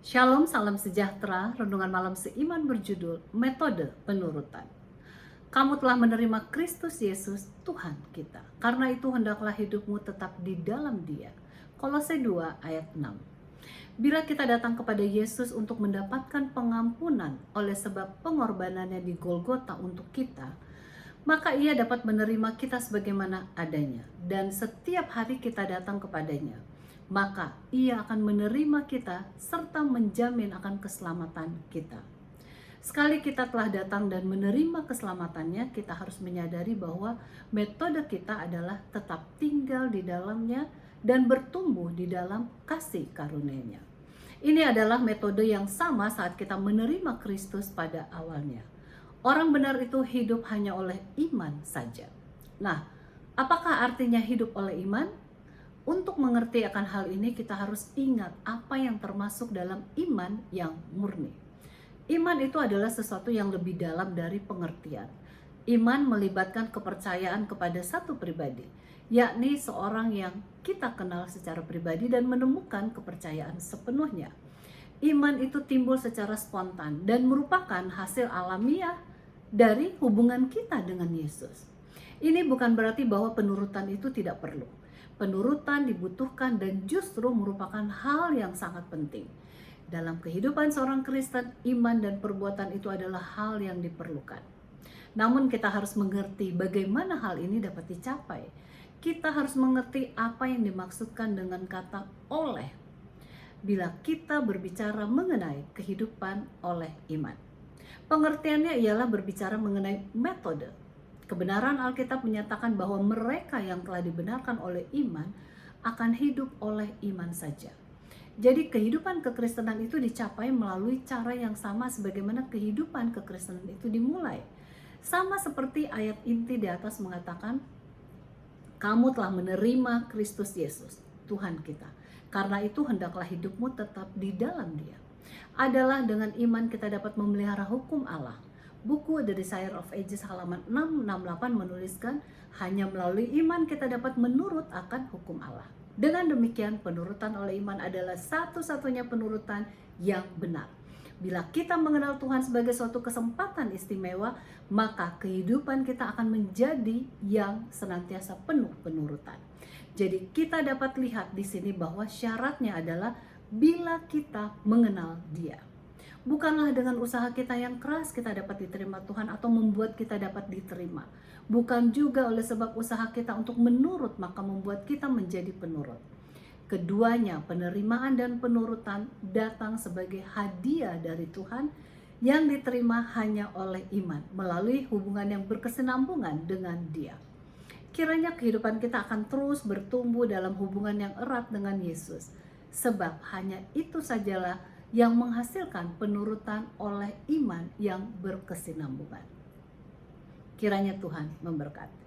Shalom, salam sejahtera. Renungan malam seiman berjudul Metode Penurutan. Kamu telah menerima Kristus Yesus, Tuhan kita. Karena itu hendaklah hidupmu tetap di dalam Dia. Kolose 2 ayat 6. Bila kita datang kepada Yesus untuk mendapatkan pengampunan oleh sebab pengorbanannya di Golgota untuk kita, maka Ia dapat menerima kita sebagaimana adanya. Dan setiap hari kita datang kepadanya, maka Ia akan menerima kita serta menjamin akan keselamatan kita. Sekali kita telah datang dan menerima keselamatannya, kita harus menyadari bahwa metode kita adalah tetap tinggal di dalamnya dan bertumbuh di dalam kasih karunia-Nya. Ini adalah metode yang sama saat kita menerima Kristus pada awalnya. Orang benar itu hidup hanya oleh iman saja. Nah, apakah artinya hidup oleh iman? Untuk mengerti akan hal ini, kita harus ingat apa yang termasuk dalam iman yang murni. Iman itu adalah sesuatu yang lebih dalam dari pengertian. Iman melibatkan kepercayaan kepada satu pribadi, yakni seorang yang kita kenal secara pribadi dan menemukan kepercayaan sepenuhnya. Iman itu timbul secara spontan dan merupakan hasil alamiah dari hubungan kita dengan Yesus. Ini bukan berarti bahwa penurutan itu tidak perlu. Penurutan dibutuhkan dan justru merupakan hal yang sangat penting. Dalam kehidupan seorang Kristen, iman dan perbuatan itu adalah hal yang diperlukan. Namun kita harus mengerti bagaimana hal ini dapat dicapai. Kita harus mengerti apa yang dimaksudkan dengan kata oleh bila kita berbicara mengenai kehidupan oleh iman. Pengertiannya ialah berbicara mengenai metode. Kebenaran Alkitab menyatakan bahwa mereka yang telah dibenarkan oleh iman akan hidup oleh iman saja. Jadi kehidupan kekristenan itu dicapai melalui cara yang sama sebagaimana kehidupan kekristenan itu dimulai. Sama seperti ayat inti di atas mengatakan, kamu telah menerima Kristus Yesus, Tuhan kita. Karena itu hendaklah hidupmu tetap di dalam Dia. Adalah dengan iman kita dapat memelihara hukum Allah. Buku The Desire of Ages halaman 668 menuliskan, hanya melalui iman kita dapat menurut akan hukum Allah. Dengan demikian, penurutan oleh iman adalah satu-satunya penurutan yang benar. Bila kita mengenal Tuhan sebagai suatu kesempatan istimewa, maka kehidupan kita akan menjadi yang senantiasa penuh penurutan. Jadi kita dapat lihat di sini bahwa syaratnya adalah bila kita mengenal Dia. Bukanlah dengan usaha kita yang keras kita dapat diterima Tuhan atau membuat kita dapat diterima. Bukan juga oleh sebab usaha kita untuk menurut maka membuat kita menjadi penurut. Keduanya, penerimaan dan penurutan, datang sebagai hadiah dari Tuhan yang diterima hanya oleh iman melalui hubungan yang berkesinambungan dengan Dia. Kiranya kehidupan kita akan terus bertumbuh dalam hubungan yang erat dengan Yesus, sebab hanya itu sajalah yang menghasilkan penurutan oleh iman yang berkesinambungan. Kiranya Tuhan memberkati.